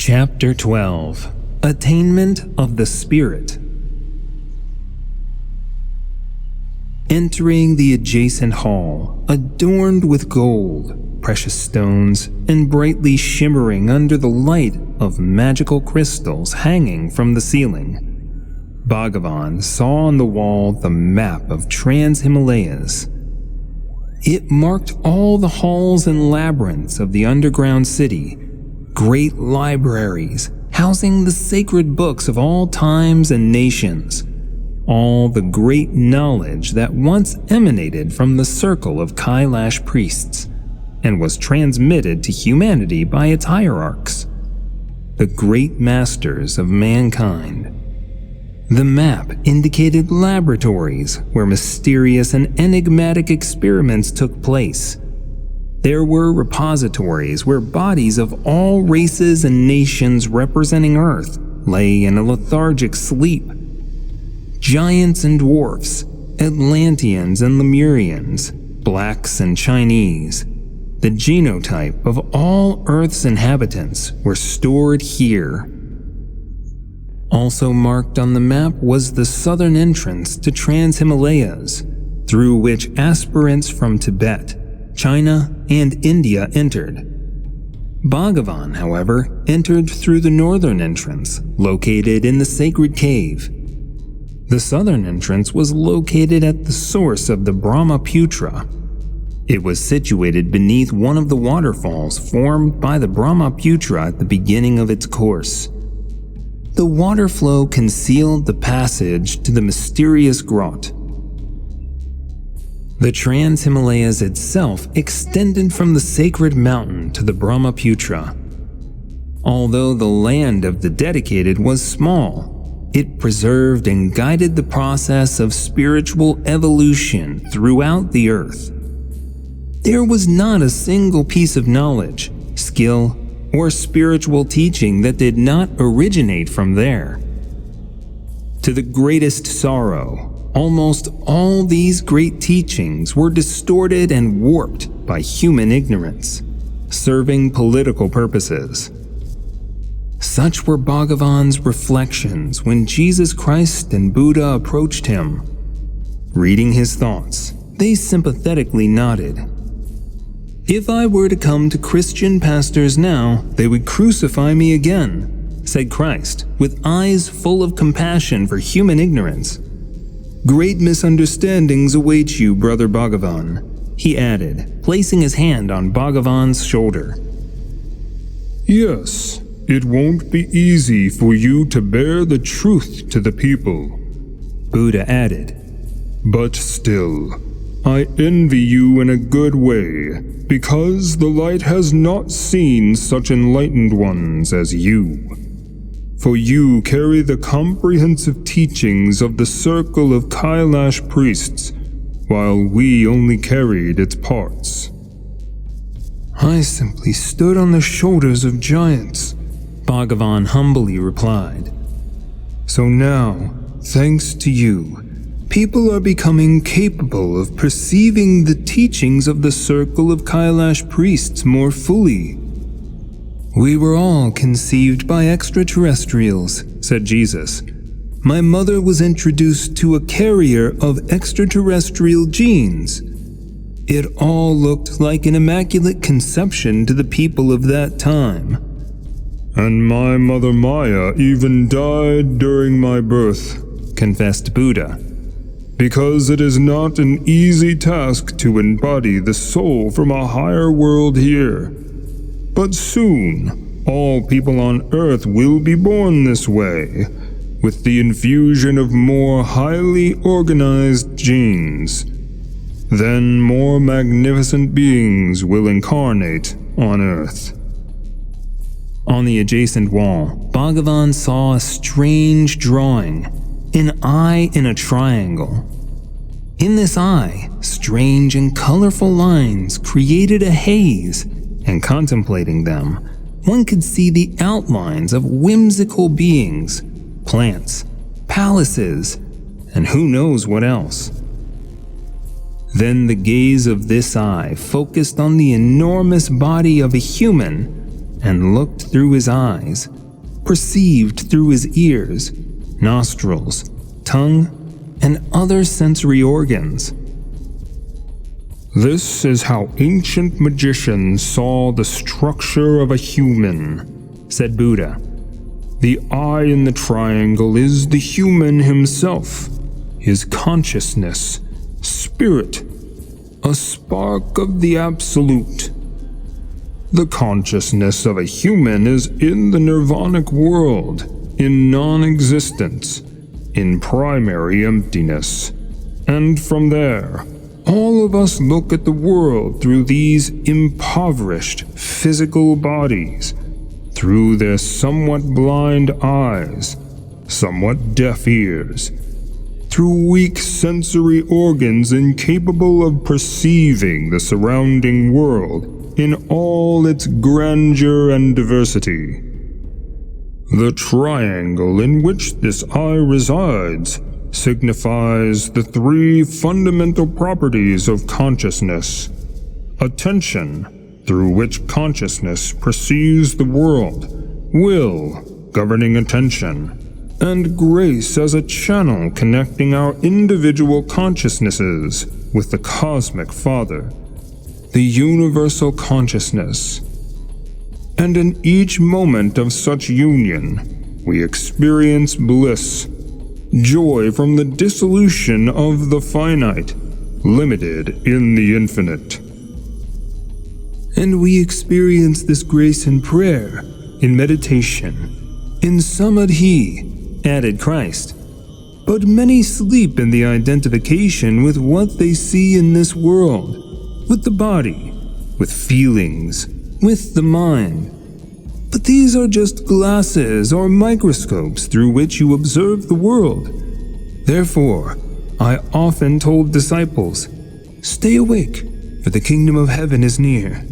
Chapter 12. Attainment of the Spirit. Entering the adjacent hall, adorned with gold, precious stones, and brightly shimmering under the light of magical crystals hanging from the ceiling, Bhagavan saw on the wall the map of Trans-Himalayas. It marked all the halls and labyrinths of the underground city, great libraries housing the sacred books of all times and nations, all the great knowledge that once emanated from the circle of Kailash priests and was transmitted to humanity by its hierarchs, the great masters of mankind. The map indicated laboratories where mysterious and enigmatic experiments took place. There were repositories where bodies of all races and nations representing Earth lay in a lethargic sleep. Giants and dwarfs, Atlanteans and Lemurians, blacks and Chinese, the genotype of all Earth's inhabitants were stored here. Also marked on the map was the southern entrance to Trans-Himalayas, through which aspirants from Tibet, China, and India entered. Bhagavan, however, entered through the northern entrance, located in the sacred cave. The southern entrance was located at the source of the Brahmaputra. It was situated beneath one of the waterfalls formed by the Brahmaputra at the beginning of its course. The water flow concealed the passage to the mysterious grot. The Trans-Himalayas itself extended from the sacred mountain to the Brahmaputra. Although the land of the dedicated was small, it preserved and guided the process of spiritual evolution throughout the earth. There was not a single piece of knowledge, skill, or spiritual teaching that did not originate from there. To the greatest sorrow, almost all these great teachings were distorted and warped by human ignorance, serving political purposes. Such were Bhagavan's reflections when Jesus Christ and Buddha approached him. Reading his thoughts, they sympathetically nodded. "If I were to come to Christian pastors now, they would crucify me again," said Christ, with eyes full of compassion for human ignorance. "Great misunderstandings await you, Brother Bhagavan," he added, placing his hand on Bhagavan's shoulder. "Yes, it won't be easy for you to bear the truth to the people," Buddha added. "But still, I envy you in a good way, because the light has not seen such enlightened ones as you. For you carry the comprehensive teachings of the circle of Kailash priests, while we only carried its parts." "I simply stood on the shoulders of giants," Bhagavan humbly replied. "So now, thanks to you, people are becoming capable of perceiving the teachings of the circle of Kailash priests more fully." "We were all conceived by extraterrestrials," said Jesus. "My mother was introduced to a carrier of extraterrestrial genes. It all looked like an immaculate conception to the people of that time." "And my mother Maya even died during my birth," confessed Buddha. "Because it is not an easy task to embody the soul from a higher world here. But soon, all people on Earth will be born this way, with the infusion of more highly organized genes. Then more magnificent beings will incarnate on Earth." On the adjacent wall, Bhagavan saw a strange drawing, an eye in a triangle. In this eye, strange and colorful lines created a haze, and contemplating them, one could see the outlines of whimsical beings, plants, palaces, and who knows what else. Then the gaze of this eye focused on the enormous body of a human, and looked through his eyes, perceived through his ears, nostrils, tongue, and other sensory organs. This is how ancient magicians saw the structure of a human, said Buddha. The eye in the triangle is the human himself, his consciousness, spirit, a spark of the absolute. The consciousness of a human is in the nirvanic world, in non-existence, in primary emptiness. And from there, all of us look at the world through these impoverished physical bodies, through their somewhat blind eyes, somewhat deaf ears, through weak sensory organs incapable of perceiving the surrounding world in all its grandeur and diversity. The triangle in which this eye resides signifies the three fundamental properties of consciousness: attention, through which consciousness perceives the world, will, governing attention, and grace as a channel connecting our individual consciousnesses with the cosmic Father, the universal consciousness. And in each moment of such union, we experience bliss, joy from the dissolution of the finite, limited in the infinite. And we experience this grace in prayer, in meditation, in samadhi, added Christ. But many sleep in the identification with what they see in this world, with the body, with feelings, with the mind. But these are just glasses or microscopes through which you observe the world. Therefore, I often told disciples, "Stay awake, for the kingdom of heaven is near."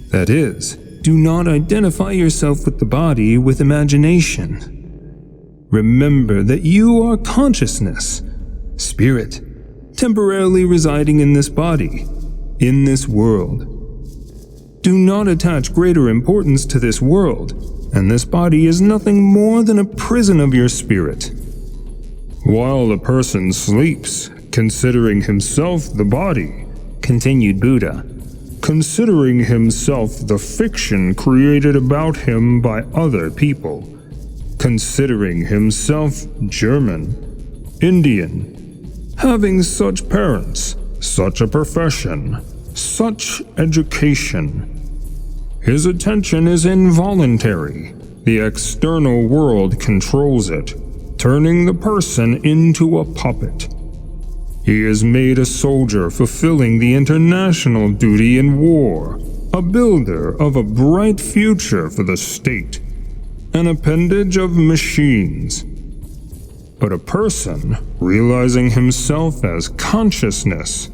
That is, do not identify yourself with the body with imagination. Remember that you are consciousness, spirit, temporarily residing in this body, in this world. Do not attach greater importance to this world, and this body is nothing more than a prison of your spirit. While a person sleeps, considering himself the body, continued Buddha, considering himself the fiction created about him by other people, considering himself German, Indian, having such parents, such a profession, such education. His attention is involuntary. The external world controls it, turning the person into a puppet. He is made a soldier fulfilling the international duty in war, a builder of a bright future for the state, an appendage of machines. But a person, realizing himself as consciousness,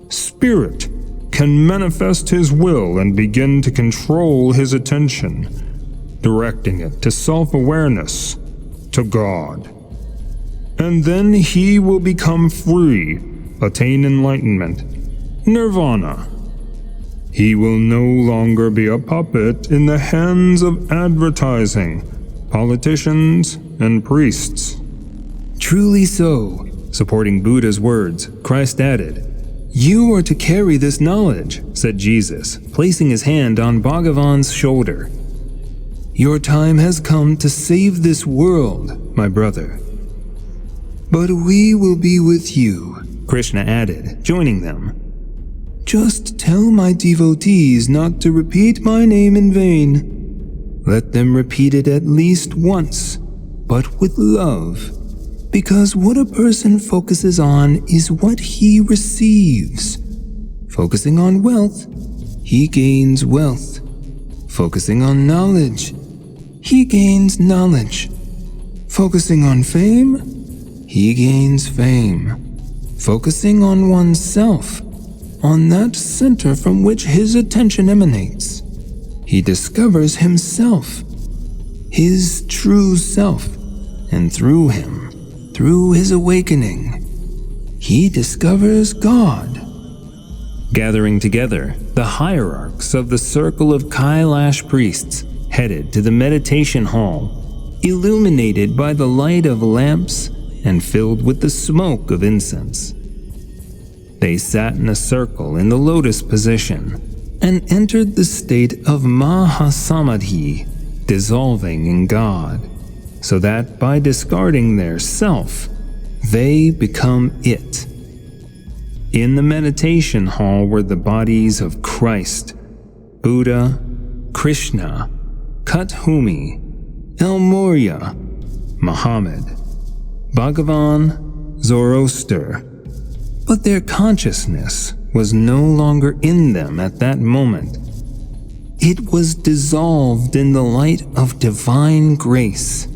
spirit, can manifest his will and begin to control his attention, directing it to self-awareness, to God. And then he will become free, attain enlightenment, nirvana. He will no longer be a puppet in the hands of advertising, politicians, and priests. Truly so, supporting Buddha's words, Christ added, "You are to carry this knowledge," said Jesus, placing his hand on Bhagavan's shoulder. "Your time has come to save this world, my brother." "But we will be with you," Krishna added, joining them. "Just tell my devotees not to repeat my name in vain. Let them repeat it at least once, but with love, because what a person focuses on is what he receives. Focusing on wealth, he gains wealth. Focusing on knowledge, he gains knowledge. Focusing on fame, he gains fame. Focusing on oneself, on that center from which his attention emanates, he discovers himself, his true self, and through him, through his awakening, he discovers God." Gathering together, the hierarchs of the circle of Kailash priests headed to the meditation hall, illuminated by the light of lamps and filled with the smoke of incense. They sat in a circle in the lotus position and entered the state of Mahasamadhi, dissolving in God, so that by discarding their self, they become it. In the meditation hall were the bodies of Christ, Buddha, Krishna, Kathumi, El Morya, Muhammad, Bhagavan, Zoroaster, but their consciousness was no longer in them at that moment. It was dissolved in the light of divine grace.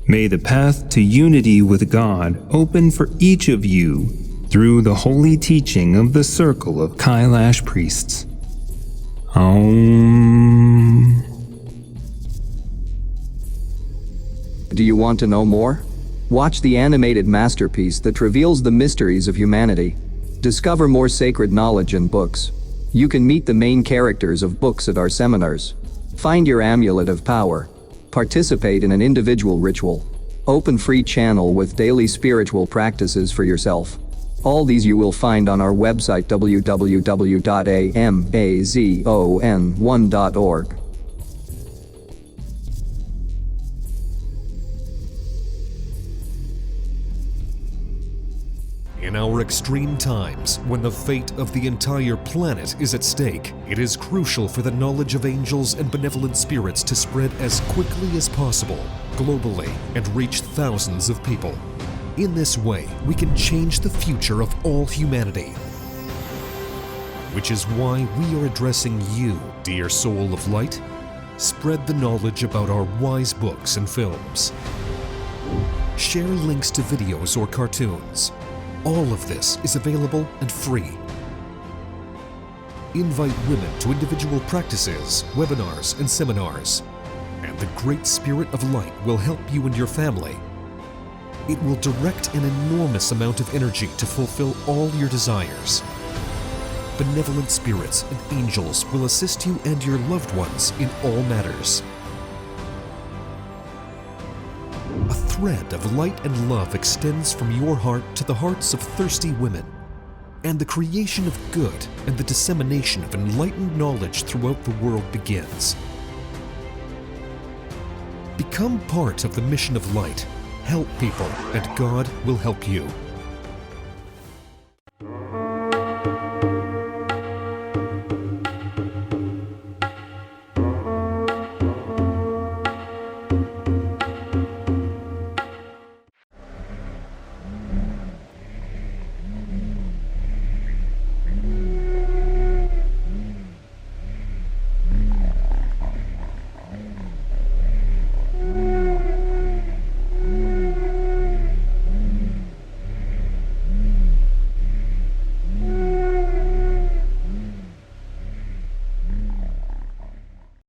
May the path to unity with God open for each of you through the holy teaching of the circle of Kailash priests. Om. Do you want to know more? Watch the animated masterpiece that reveals the mysteries of humanity. Discover more sacred knowledge in books. You can meet the main characters of books at our seminars. Find your amulet of power. Participate in an individual ritual. Open free channel with daily spiritual practices for yourself. All these you will find on our website www.amazon1.org. In our extreme times, when the fate of the entire planet is at stake, it is crucial for the knowledge of angels and benevolent spirits to spread as quickly as possible, globally, and reach thousands of people. In this way, we can change the future of all humanity. Which is why we are addressing you, dear soul of light. Spread the knowledge about our wise books and films. Share links to videos or cartoons. All of this is available and free. Invite women to individual practices, webinars, and seminars. And the Great Spirit of Light will help you and your family. It will direct an enormous amount of energy to fulfill all your desires. Benevolent spirits and angels will assist you and your loved ones in all matters. A thread of light and love extends from your heart to the hearts of thirsty women, and the creation of good and the dissemination of enlightened knowledge throughout the world begins. Become part of the mission of light. Help people, and God will help you.